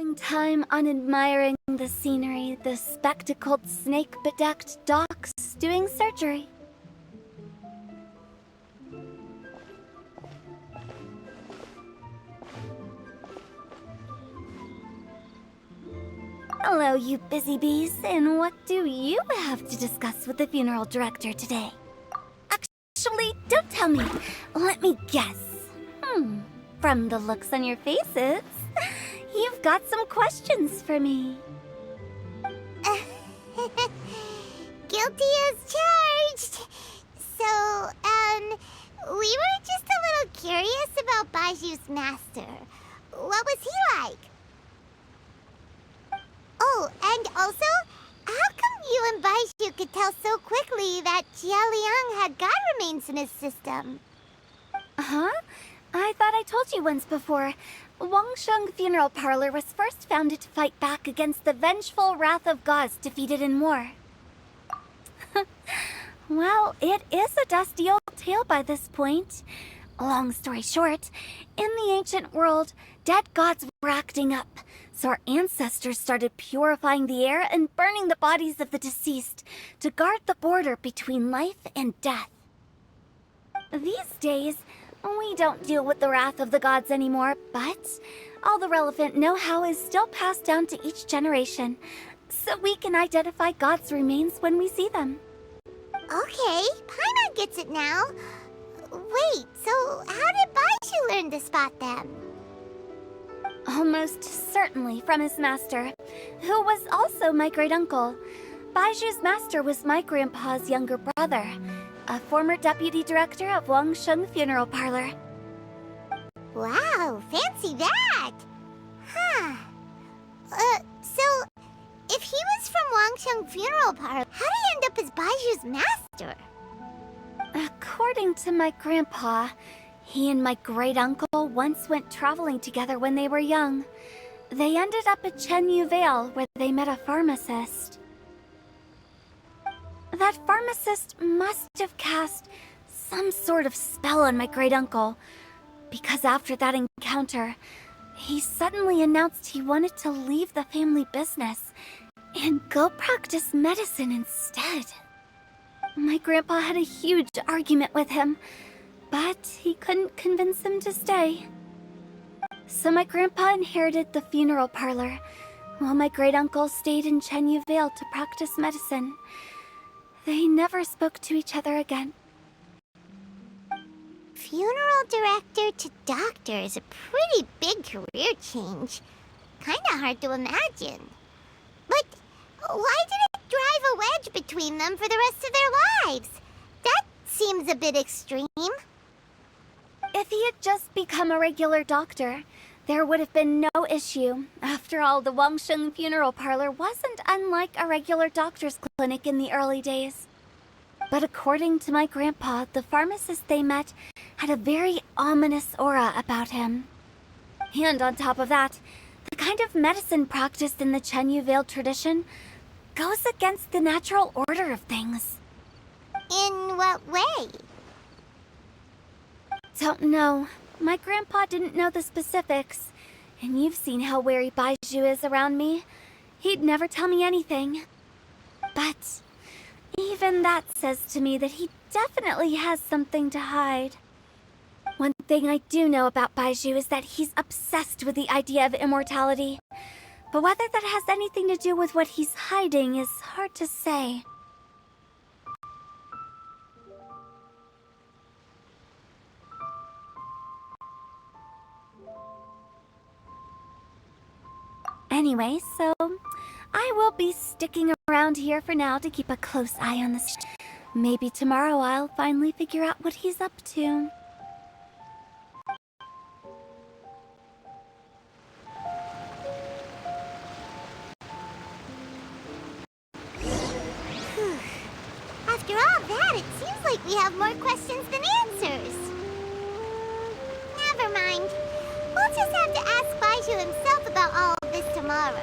Spending time on admiring the scenery, the spectacled snake-bedecked docs doing surgery. Hello, you busy bees, and what do you have to discuss with the funeral director today? Actually, don't tell me. Let me guess. From the looks on your faces, you've got some questions for me. Guilty as charged. So, we were just a little curious about Baiju's master. What was he like? Oh, and also, how come you and Baizhu could tell so quickly that Jia Liang had god remains in his system? Huh? I thought I told you once before. Wangsheng Funeral Parlor was first founded to fight back against the vengeful wrath of gods defeated in war. Well, it is a dusty old tale by this point. Long story short, in the ancient world, dead gods were acting up, so our ancestors started purifying the air and burning the bodies of the deceased to guard the border between life and death. These days, we don't deal with the wrath of the gods anymore, but all the relevant know-how is still passed down to each generation, so we can identify gods' remains when we see them. Okay, Paimon gets it now. Wait, so how did Baizhu learn to spot them? Almost certainly from his master, who was also my great-uncle. Baiju's master was my grandpa's younger brother, a former deputy director of Wangsheng Funeral Parlor. Wow, fancy that! Huh. So, if he was from Wangsheng Funeral Parlor, how did he end up as Baiju's master? According to my grandpa, he and my great-uncle once went traveling together when they were young. They ended up at Chenyu Vale, where they met a pharmacist. That pharmacist must have cast some sort of spell on my great-uncle, because after that encounter, he suddenly announced he wanted to leave the family business and go practice medicine instead. My grandpa had a huge argument with him, but he couldn't convince him to stay. So my grandpa inherited the funeral parlor, while my great-uncle stayed in Chenyu Vale to practice medicine. They never spoke to each other again. Funeral director to doctor is a pretty big career change. Kinda hard to imagine. But why did it drive a wedge between them for the rest of their lives? That seems a bit extreme. If he had just become a regular doctor, there would have been no issue. After all, the Wangsheng Funeral Parlor wasn't unlike a regular doctor's clinic in the early days. But according to my grandpa, the pharmacist they met had a very ominous aura about him. And on top of that, the kind of medicine practiced in the Chenyu Vale tradition goes against the natural order of things. In what way? Don't know. My grandpa didn't know the specifics, and you've seen how wary Baizhu is around me. He'd never tell me anything. But even that says to me that he definitely has something to hide. One thing I do know about Baizhu is that he's obsessed with the idea of immortality. But whether that has anything to do with what he's hiding is hard to say. Anyway, so I will be sticking around here for now to keep a close eye on this. Maybe tomorrow I'll finally figure out what he's up to. After all that, it seems like we have more questions than answers. Never mind. We'll just have to ask Baizhu himself about all of this tomorrow.